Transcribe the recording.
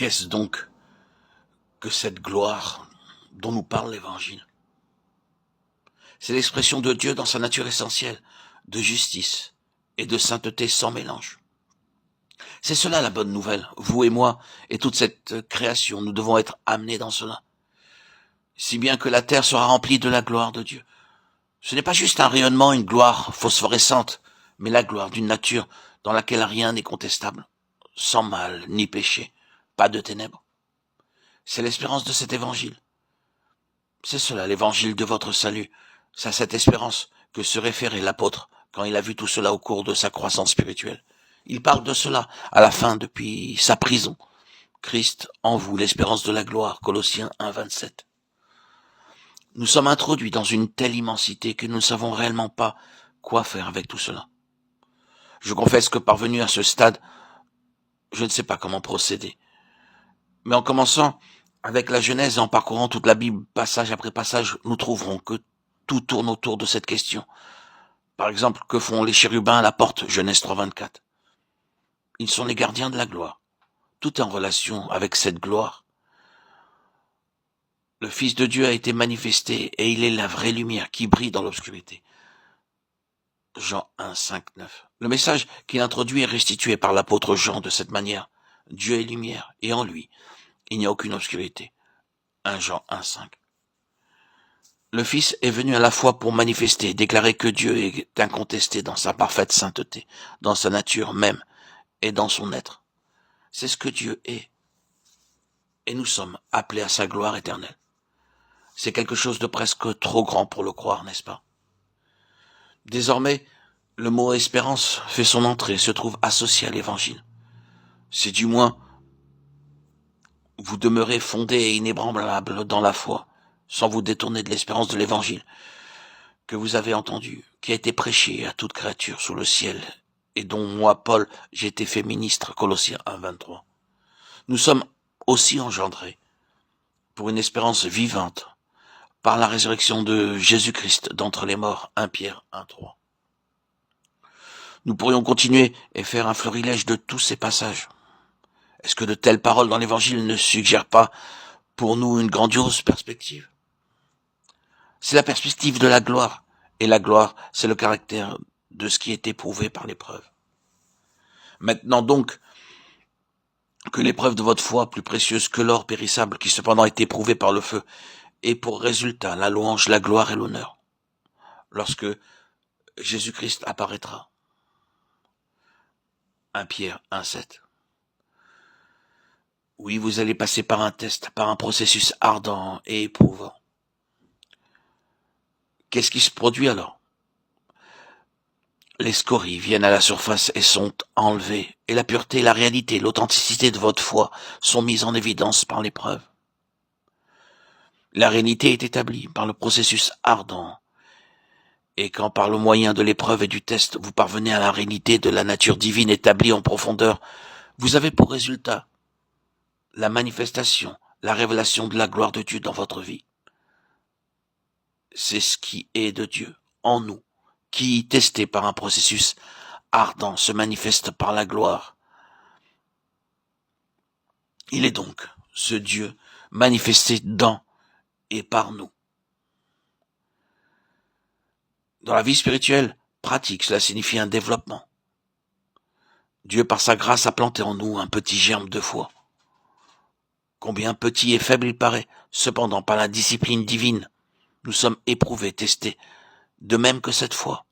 Qu'est-ce donc que cette gloire dont nous parle l'Évangile? C'est l'expression de Dieu dans sa nature essentielle, de justice et de sainteté sans mélange. C'est cela la bonne nouvelle. Vous et moi et toute cette création, nous devons être amenés dans cela. Si bien que la terre sera remplie de la gloire de Dieu. Ce n'est pas juste un rayonnement, une gloire phosphorescente, mais la gloire d'une nature dans laquelle rien n'est contestable, sans mal ni péché, pas de ténèbres. C'est l'espérance de cet évangile. C'est cela l'évangile de votre salut. C'est à cette espérance que se référait l'apôtre quand il a vu tout cela au cours de sa croissance spirituelle. Il parle de cela à la fin depuis sa prison. Christ en vous, l'espérance de la gloire, Colossiens 1, 27. Nous sommes introduits dans une telle immensité que nous ne savons réellement pas quoi faire avec tout cela. Je confesse que parvenu à ce stade, je ne sais pas comment procéder. Mais en commençant avec la Genèse et en parcourant toute la Bible, passage après passage, nous trouverons que tout tourne autour de cette question. Par exemple, que font les chérubins à la porte, Genèse 3, 24. Ils sont les gardiens de la gloire. Tout est en relation avec cette gloire. Le Fils de Dieu a été manifesté et il est la vraie lumière qui brille dans l'obscurité. Jean 1, 5, 9. Le message qu'il introduit est restitué par l'apôtre Jean de cette manière. Dieu est lumière et en lui, il n'y a aucune obscurité. 1 Jean 1, 5. Le Fils est venu à la fois pour manifester, déclarer que Dieu est incontesté dans sa parfaite sainteté, dans sa nature même et dans son être. C'est ce que Dieu est. Et nous sommes appelés à sa gloire éternelle. C'est quelque chose de presque trop grand pour le croire, n'est-ce pas? Désormais, le mot espérance fait son entrée, se trouve associé à l'évangile. C'est du moins, vous demeurez fondé et inébranlable dans la foi, sans vous détourner de l'espérance de l'évangile, que vous avez entendu, qui a été prêché à toute créature sous le ciel, et dont moi, Paul, j'ai été fait ministre, Colossiens 1, 23. Nous sommes aussi engendrés pour une espérance vivante, par la résurrection de Jésus-Christ d'entre les morts, 1 Pierre 1, 3. Nous pourrions continuer et faire un florilège de tous ces passages. Est-ce que de telles paroles dans l'Évangile ne suggèrent pas pour nous une grandiose perspective? C'est la perspective de la gloire, et la gloire, c'est le caractère de ce qui est éprouvé par l'épreuve. Maintenant donc, que l'épreuve de votre foi, plus précieuse que l'or périssable, qui cependant est éprouvé par le feu, ait pour résultat la louange, la gloire et l'honneur, lorsque Jésus-Christ apparaîtra. 1 Pierre 1, 7. Oui, vous allez passer par un test, par un processus ardent et éprouvant. Qu'est-ce qui se produit alors? Les scories viennent à la surface et sont enlevées, et la pureté, la réalité, l'authenticité de votre foi sont mises en évidence par l'épreuve. La réalité est établie par le processus ardent, et quand par le moyen de l'épreuve et du test, vous parvenez à la réalité de la nature divine établie en profondeur, vous avez pour résultat la manifestation, la révélation de la gloire de Dieu dans votre vie. C'est ce qui est de Dieu en nous, qui, testé par un processus ardent, se manifeste par la gloire. Il est donc ce Dieu manifesté dans et par nous. Dans la vie spirituelle pratique, cela signifie un développement. Dieu, par sa grâce, a planté en nous un petit germe de foi. Combien petit et faible il paraît, cependant par la discipline divine, nous sommes éprouvés, testés, de même que cette foi.